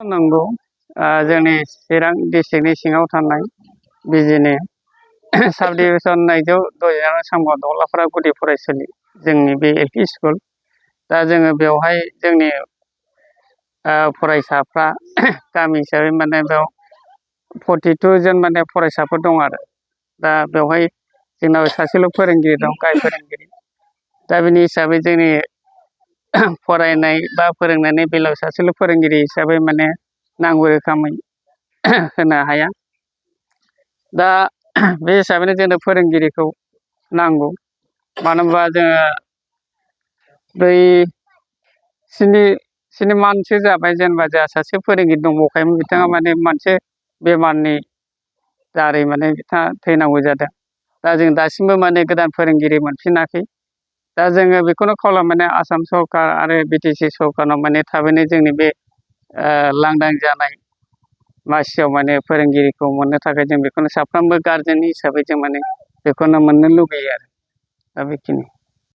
नंगौ जोंनि चिरां डिस्ट्रिक्टनि सिङाव थानाय बिजिनि साब डिभिजन 9/2 दौलाफारा गुदि फरायसालि जोंनि बे एलपि स्कुल। दा जोङो बेवहाय जोंनि फरायसाफ्रा गामि हिसाबै माने बेयाव 42 जन माने फरायसाफोर दं आरो। दा बेवहाय जोंनाव सासेल' फोरोंगिरि दं, गाहाय फोरोंगिरि। दा बिनि हिसाबै जोंनि फरायनाय बा फोरोंनायनि बेलायाव सासेल' फोरोंगिरि हिसाबै माने नांगौ रोखोमै होनो हाया। दा बे हिसाबैनो जोंनो फोरोंगिरिखौ नांगौ। मानो होनबा जोङो 7 मानसो जाबाय जेनेबा जोंहा सासे फोरोंगिरि दंबावखायोमोन, बिथाङा माने मोनसे बेमारनि दारै माने बिथाङा थैनांगौ जादों। दा जों दासिमबो माने गोदान फोरोंगिरि मोनफिनाखै। दा जोङो बेखौनो खावलायो माने आसाम सरकार आरो बिटिसि सरकारनाव माने थाबैनो जोंनि बे लांदां जानाय मासियाव माने फोरोंगिरिखौ मोननो थाखाय जों बेखौनो साफ्रोमबो गारजेन हिसाबै जों माने बेखौनो मोननो लुगैयो आरो। दा बेखिनि।